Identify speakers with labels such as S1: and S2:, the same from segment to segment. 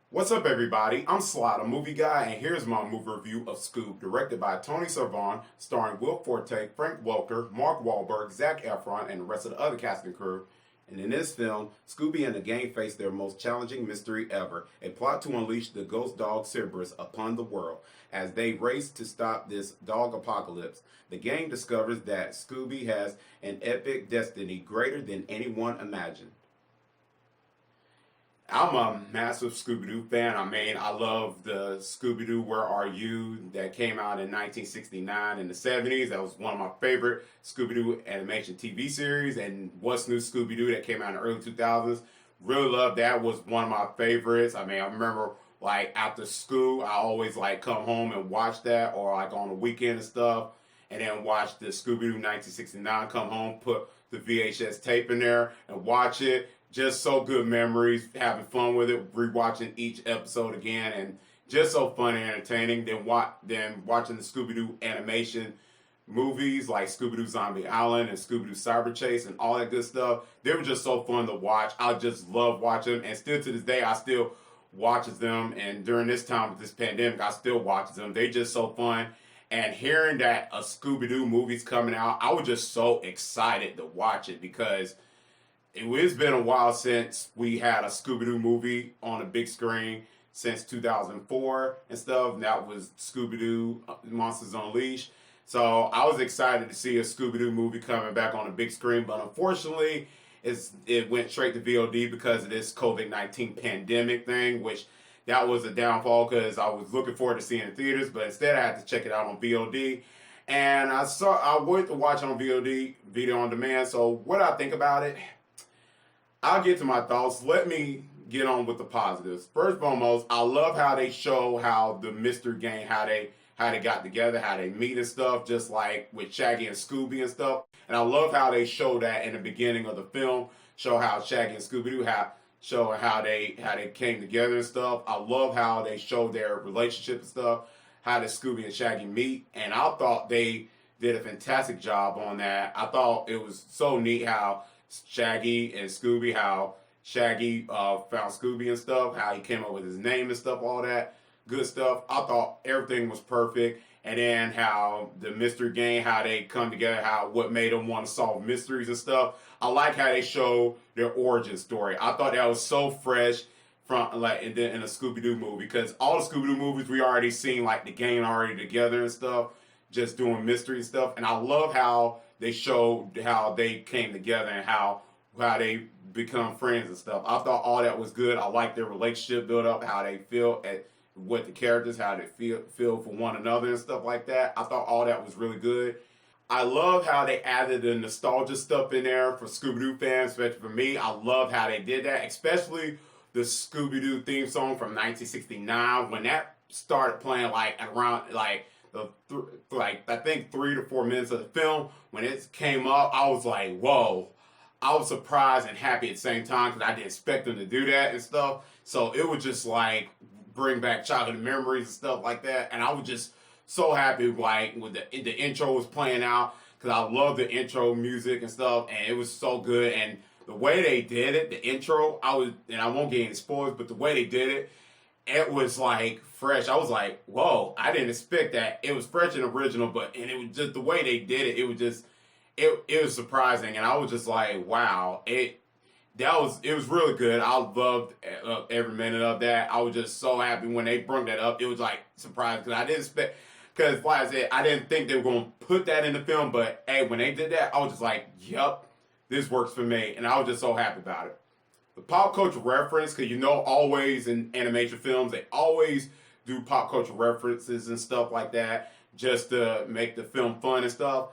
S1: What's up, everybody? I'm Sly The Movie Guy, and here's my movie review of SCOOB, directed by Tony Cervone, starring Forte, Frank Welker, Mark Wahlberg, Zac Efron, and the rest of the other cast and crew. And in this film, Scooby and the gang face their most challenging mystery ever, a plot to unleash the ghost dog Cerberus upon the world. As they race to stop this dog apocalypse, the gang discovers that Scooby has an epic destiny greater than anyone imagined. I'm a massive Scooby-Doo fan. I love the Scooby-Doo Where Are You that came out in 1969 in the 70s. That was one of my favorite Scooby-Doo animation TV series. And What's New Scooby-Doo that came out in the early 2000s. Really loved that. Was one of my favorites. I remember like after school, I always like come home and watch that, or like on the weekend and stuff, and then watch the Scooby-Doo 1969, come home, put the VHS tape in there and watch it. Just so good memories, having fun with it, rewatching each episode again, and just so fun and entertaining. Then watching the Scooby-Doo animation movies like Scooby-Doo Zombie Island and Scooby-Doo Cyber Chase and all that good stuff. They were just so fun to watch. I just love watching them, and still to this day, I still watches them. And during this time of this pandemic, I still watches them. They just so fun. And hearing that a Scooby-Doo movie's coming out, I was just so excited to watch it because it's been a while since we had a Scooby-Doo movie on a big screen, since 2004 and stuff. And that was Scooby-Doo Monsters Unleashed. So I was excited to see a Scooby-Doo movie coming back on a big screen, but unfortunately it went straight to VOD because of this COVID-19 pandemic thing, which that was a downfall because I was looking forward to seeing it in theaters, but instead I had to check it out on VOD. And I went to watch on VOD, video on demand. So what I think about it, I'll get to my thoughts. Let me get on with the positives. First and foremost, I love how they show how the mystery gang, how they got together, how they meet and stuff, just like with Shaggy and Scooby and stuff. And I love how they show that in the beginning of the film, show how Shaggy and Scooby-Doo show how they came together and stuff. I love how they show their relationship and stuff, how the Scooby and Shaggy meet. And I thought they did a fantastic job on that. I thought it was so neat how Shaggy and Scooby, how Shaggy found Scooby and stuff, how he came up with his name and stuff, all that good stuff. I thought everything was perfect. And then how the mystery gang, how they come together, what made them want to solve mysteries and stuff. I like how they show their origin story. I thought that was so fresh from like in a Scooby-Doo movie, because all the Scooby-Doo movies we already seen like the gang already together and stuff, just doing mystery and stuff. And I love how they showed how they came together and how they become friends and stuff. I thought all that was good. I liked their relationship build up, how they feel with the characters, how they feel for one another and stuff like that. I thought all that was really good. I love how they added the nostalgia stuff in there for Scooby-Doo fans, especially for me. I love how they did that, especially the Scooby-Doo theme song from 1969 when that started playing like around like I think 3 to 4 minutes of the film. When it came up, I was like, whoa. I was surprised and happy at the same time because I didn't expect them to do that and stuff. So it was just like bring back childhood memories and stuff like that. And I was just so happy like when the intro was playing out, because I love the intro music and stuff, and it was so good. And the way they did it, the intro, I won't get any spoilers, but the way they did it, it was like fresh. I was like, whoa, I didn't expect that. It was fresh and original, and it was just the way they did it. It was just, it was surprising. And I was just like, wow, it was really good. I loved every minute of that. I was just so happy when they brought that up. It was like surprising because I didn't expect, because like I said, I didn't think they were going to put that in the film. But hey, when they did that, I was just like, yep, this works for me. And I was just so happy about it. The pop culture reference, because always in animation films, they always do pop culture references and stuff like that just to make the film fun and stuff.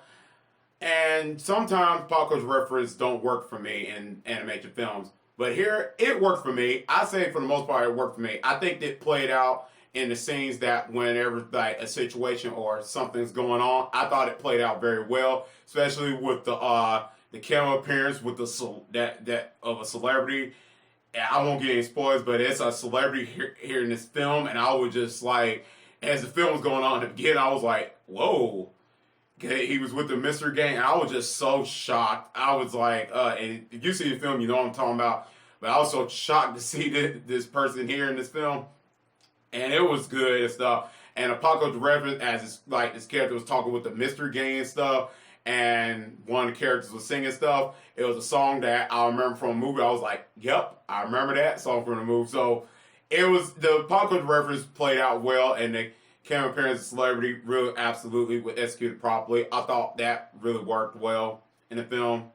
S1: And sometimes pop culture references don't work for me in animation films. But here, it worked for me. I say for the most part, it worked for me. I think it played out in the scenes that whenever like a situation or something's going on, I thought it played out very well, especially with the camera appearance with that of a celebrity. I won't get any spoilers, but it's a celebrity here in this film, and I was just like, as the film was going on, again, I was like, whoa. He was with the mystery gang, and I was just so shocked. I was like, and if you see the film, you know what I'm talking about. but I was so shocked to see this person here in this film, and it was good and stuff. And Apocalypse reference as this character was talking with the mystery gang and stuff, and one of the characters was singing stuff. It was a song that I remember from a movie. I was like, yep, I remember that song from the movie. So it was, the Apocalypse reference played out well, and the camera appearance of celebrity really absolutely was executed properly. I thought that really worked well in the film.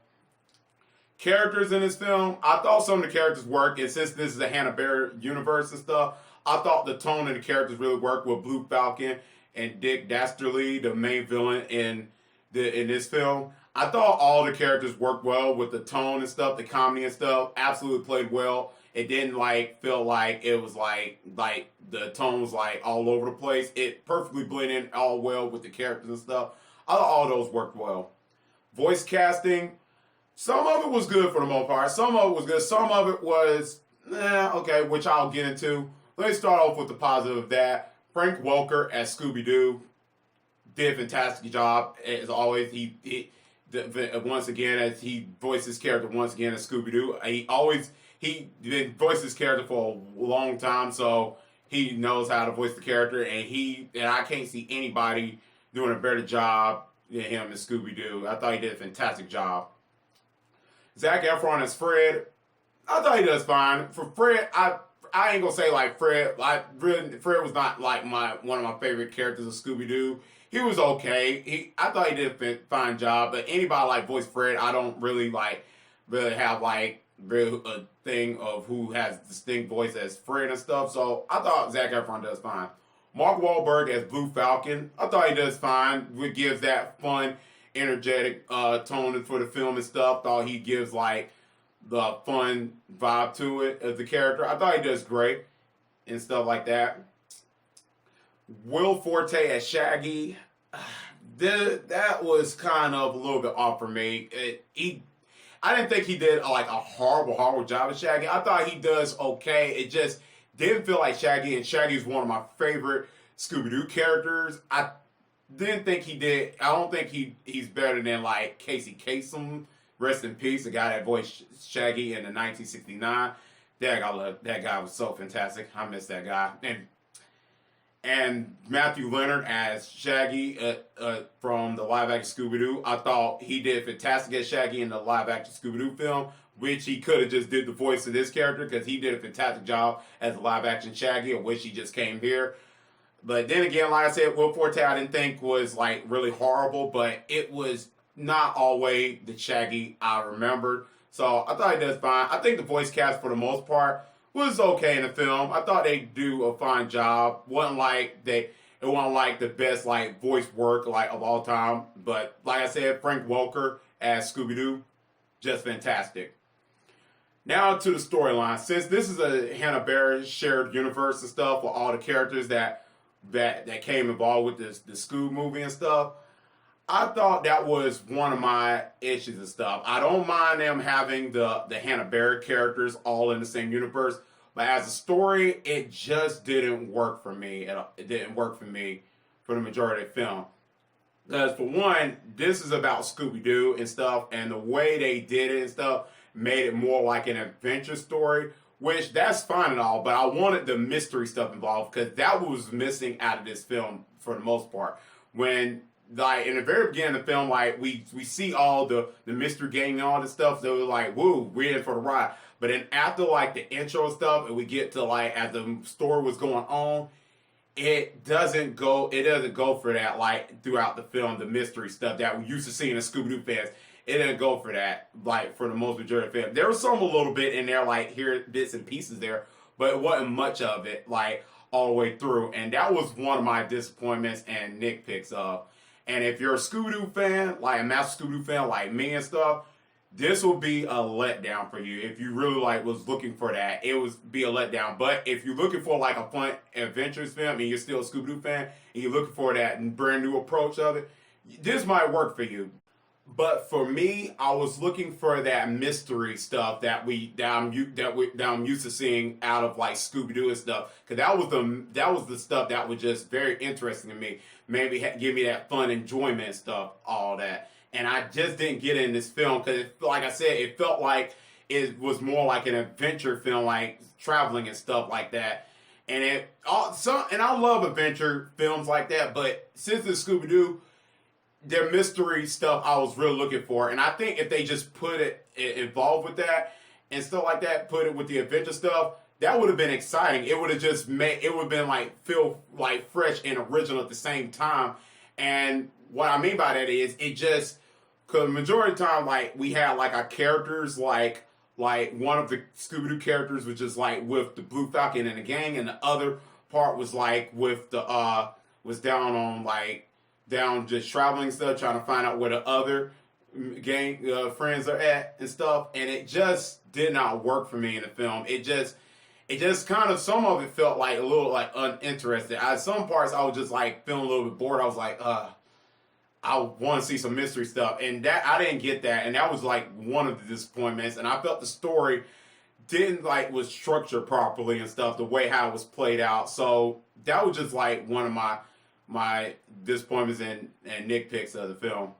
S1: Characters in this film, I thought some of the characters worked, and since this is a Hanna-Barbera universe and stuff, I thought the tone of the characters really worked with Blue Falcon and Dick Dastardly, the main villain in this film. I thought all the characters worked well with the tone and stuff, the comedy and stuff. Absolutely played well. It didn't feel like it was like the tone was all over the place. It perfectly blended in all well with the characters and stuff. I thought all those worked well. Voice casting, some of it was good for the most part. Some of it was good. Some of it was okay, which I'll get into. Let me start off with the positive of that. Frank Welker as Scooby-Doo did a fantastic job as always. Once again, as he voiced his character once again as Scooby-Doo. He been voiced his character for a long time, so he knows how to voice the character, and I can't see anybody doing a better job than him as Scooby-Doo. I thought he did a fantastic job. Zac Efron as Fred, I thought he does fine. For Fred, I ain't gonna say Fred. Fred was not one of my favorite characters of Scooby-Doo. He was okay. I thought he did a fine job. But anybody voice Fred, I don't really have a thing of who has distinct voice as Fred and stuff. So I thought Zac Efron does fine. Mark Wahlberg as Blue Falcon, I thought he does fine. It gives that fun, energetic tone for the film and stuff. Thought he gives the fun vibe to it as the character. I thought he does great and stuff like that. Will Forte as Shaggy, that was kind of a little bit off for me. I didn't think he did a horrible job as Shaggy. I thought he does okay. It just didn't feel like Shaggy, and Shaggy is one of my favorite Scooby-Doo characters. I didn't think he did. I don't think he's better than Casey Kasem. Rest in peace, the guy that voiced Shaggy in the 1969. That guy was so fantastic. I miss that guy. And Matthew Leonard as Shaggy from the live-action Scooby-Doo. I thought he did fantastic as Shaggy in the live-action Scooby-Doo film, which he could have just did the voice of this character because he did a fantastic job as a live-action Shaggy, of which he just came here. But then again, like I said, Will Forte I didn't think was really horrible, but it was not always the Shaggy I remembered. So I thought he does fine. I think the voice cast for the most part was okay in the film. I thought they do a fine job. It wasn't the best voice work of all time. But like I said, Frank Welker as Scooby-Doo, just fantastic. Now to the storyline. Since this is a Hanna-Barbera shared universe and stuff with all the characters that came involved with the SCOOB movie and stuff, I thought that was one of my issues and stuff. I don't mind them having the Hanna-Barbera characters all in the same universe, but as a story, it just didn't work for me. It didn't work for me for the majority of the film. Because for one, this is about Scooby-Doo and stuff, and the way they did it and stuff made it more like an adventure story, which that's fine and all, but I wanted the mystery stuff involved because that was missing out of this film for the most part. When in the very beginning of the film, we see all the mystery gang and all this stuff, so we're woo, we're in for the ride. But then after the intro stuff, and we get to as the story was going on, it doesn't go for that throughout the film, the mystery stuff that we used to see in the Scooby-Doo fans. It didn't go for that, for the most majority of the film. There was some a little bit in there, here, bits and pieces there, but it wasn't much of it, all the way through. And that was one of my disappointments and nitpicks of. And if you're a Scooby-Doo fan, a massive Scooby-Doo fan like me and stuff, this will be a letdown for you. If you really was looking for that, it would be a letdown. But if you're looking for a fun adventures film and you're still a Scooby-Doo fan and you're looking for that brand new approach of it, this might work for you. But for me, I was looking for that mystery stuff that I'm used to seeing out of Scooby-Doo and stuff, because that was the stuff that was just very interesting to me. Maybe give me that fun enjoyment and stuff, all that. And I just didn't get it in this film because, like I said, it felt like it was more like an adventure film, like traveling and stuff like that. And and I love adventure films like that, but since the Scooby-Doo, their mystery stuff I was really looking for. And I think if they just put it involved with that and stuff like that, put it with the adventure stuff, that would have been exciting. It would have just it would have been like feel like fresh and original at the same time. And what I mean by that is it just, because the majority of the time, like, we had like our characters, like one of the Scooby-Doo characters was just like with the Blue Falcon and the gang, and the other part was like with the was down just traveling stuff, trying to find out where the other gang friends are at and stuff. And it just did not work for me in the film. It just kind of, some of it felt like a little like uninterested. Some parts I was just like feeling a little bit bored. I was like, I want to see some mystery stuff, and that I didn't get that, and that was like one of the disappointments. And I felt the story didn't was structured properly and stuff, the way how it was played out. So that was just like one of my disappointments and nitpicks of the film.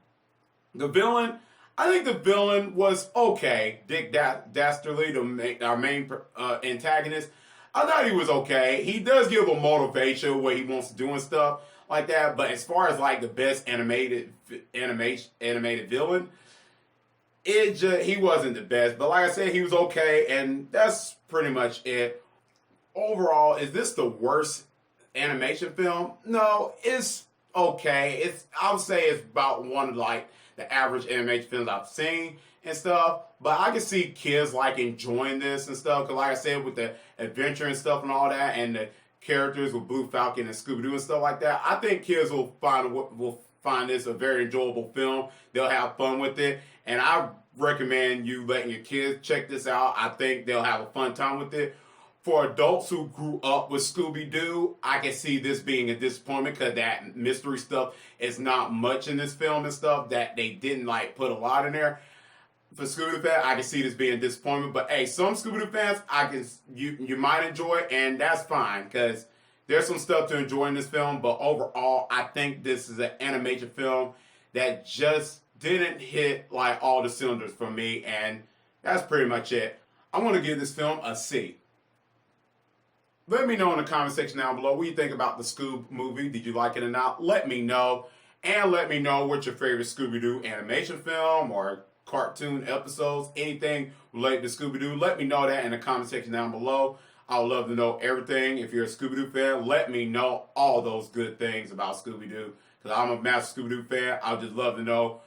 S1: The villain, I think the villain was okay. Dick Dastardly, our main antagonist, I thought he was okay. He does give a motivation what he wants to do and stuff like that. But as far as like the best animated villain, he wasn't the best. But like I said, he was okay, and that's pretty much it. Overall, is this the worst animation film? No, it's okay. I would say it's about one of like the average animation films I've seen and stuff. But I can see kids like enjoying this and stuff, because like I said, with the adventure and stuff and all that, and the characters with Blue Falcon and Scooby-Doo and stuff like that, I think kids will find this a very enjoyable film. They'll have fun with it, and I recommend you letting your kids check this out. I think they'll have a fun time with it. For adults who grew up with Scooby-Doo, I can see this being a disappointment, because that mystery stuff is not much in this film and stuff, that they didn't like put a lot in there. For Scooby-Doo fans, I can see this being a disappointment. But hey, some Scooby-Doo fans, you might enjoy it, and that's fine, because there's some stuff to enjoy in this film. But overall, I think this is an animation film that just didn't hit like all the cylinders for me, and that's pretty much it. I'm going to give this film a C. Let me know in the comment section down below what you think about the Scoob movie. Did you like it or not? Let me know. And let me know what's your favorite Scooby-Doo animation film or cartoon episodes, anything related to Scooby-Doo. Let me know that in the comment section down below. I would love to know everything. If you're a Scooby-Doo fan, let me know all those good things about Scooby-Doo, because I'm a massive Scooby-Doo fan. I would just love to know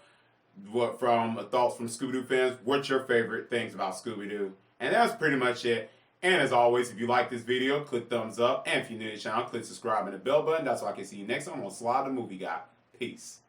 S1: thoughts from Scooby-Doo fans. What's your favorite things about Scooby-Doo? And that's pretty much it. And as always, if you like this video, click thumbs up. And if you're new to the channel, click subscribe and the bell button. That's so I can see you next time on Sly the Movie Guy. Peace.